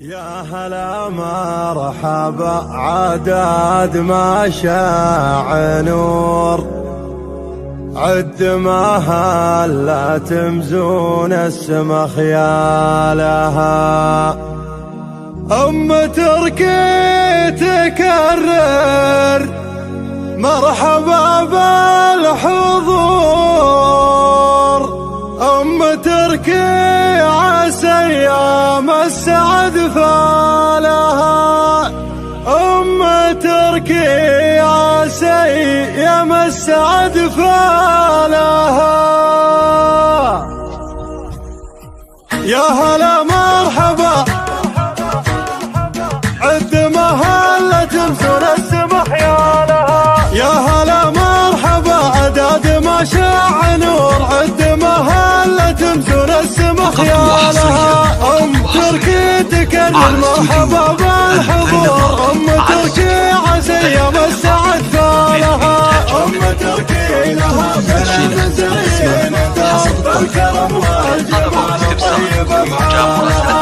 يا هلا مرحبا عداد ما شاع نور، عد ما هلا تمزون السما خيالها. تركي تكرر مرحبا بالحضور، تركي عسى ايام السعد فالها. تركي عسى ايام السعد فالها. يا هلا مرحبا عد مهلة تمسون السما حيالها. يا هلا مرحبا عداد ما شاع نور، عد مهلة تمسون السما خيالها. تركي تكرر مرحبا بالحضور، تركي عسى ايام السعد فالها. تركي لها كلام زين درب الكرم والجمال طيب افعالها.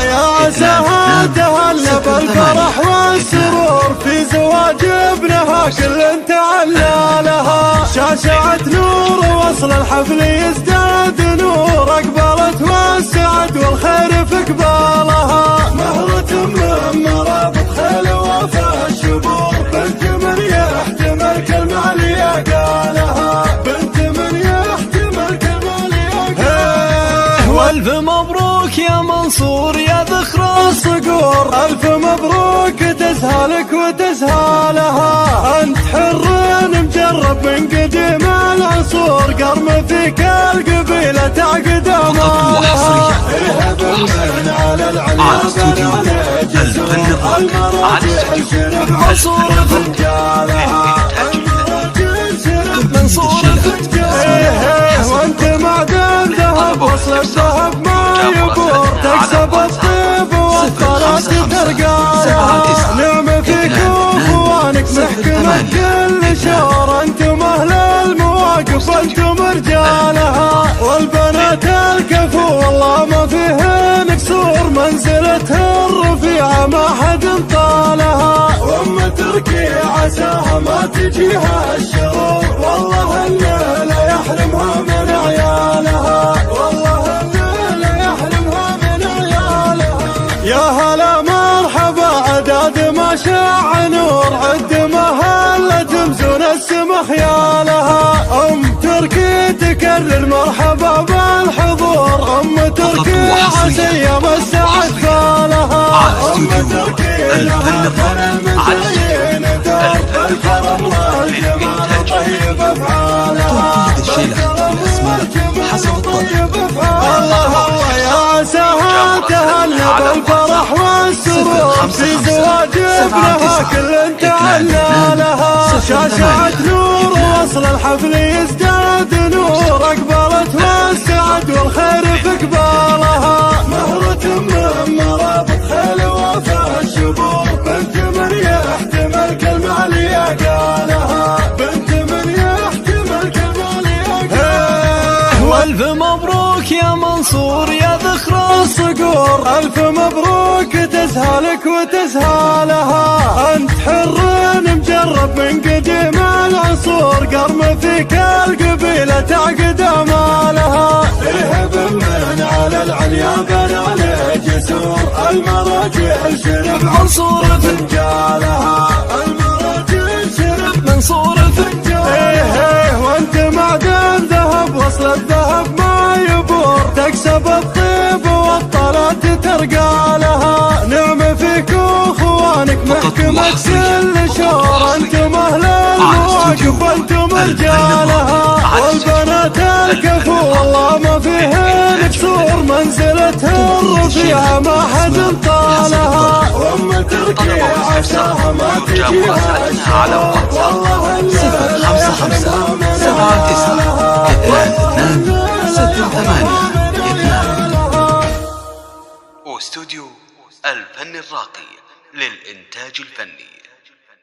يا سهادها بالفرح والسرور، في زواج ابنها كل تعلى لها. شاشعت نور وصل الحفل يزداد نور، اقبلت والسعد والخير في قبالها. مهرة من مرابط خيل وفا الشبور، بنت من يحتمل كلمة لي قالها. بنت من يحتمل كلمة لي قالها. والف مبروك يا منصور يا ذخر الصقور، ألف مبروك تزهلك وتزهالها. أنت حر مجرب من قديم العصور، قرم فيك القبيلة تعقد أمالها. إرهب من على العليا بنانا جسور، المراجع شرب عصور فنجالها. المراجع شرب منصور فنجالها. وانت معدن ذهب وصل الذهب ما يبور، تكسب الطيب والطلات ترقالها. نعم فيك واخوانك محكمة كل شور، انتم اهل المواقف انتم رجالها. والبنات الكفو والله ما فيهن قصور، منزلتها الرفيعة ما حد طالها. تركي عساها ما تجيها الشرور، والله الليلة يحرمها من عيالها. والله الليلة يحرمها من عيالها. يا هلا مرحبا عداد ما شاع نور، عد مهلة تمسون السما خيالها. تركي تكرر مرحبا بالحضور، تركي عسى ايام السعد فالها. تركي لها كلام زين درب الكرم والجمال طيب افعالها. الله يا سهادها بالفرح والسرور، في زواج ابنها كل تعلى لها. شاشعت نور وصل الحفل يزداد نور، اقبلت والسعد والخير في قبالها. مهرة من مرابط خيل وفا الشبور، بنت من يحتمل كلمة لي قالها. بنت من يحتمل كلمة لي قالها. والف مبروك يا منصور يا ذخر الصقور، ألف مبروك تزهلك وتزهالها. أنت حر مجرب من قديم العصور، قرم فيك القبيلة تعقد أمالها. إرهب من على العليا بنانا جسور، المراجع شرب منصور فنجالها. المراجع شرب منصور فنجالها. وانت معدن ذهب وصل الذهب ما يبور، تكسب الطيب والطلات ترقالها. نعم فيك واخوانك محكمة كل شور، انتم اهل المواقف انتم رجالها. والبنات الكفو والله ما فيهن قصور، منزلتها الرفيعة ما حد طالها. تركي عساها ما تجيها الشرور، والله الليلة يحرمها من عيالها. واستوديو الفن الراقي للإنتاج الفني.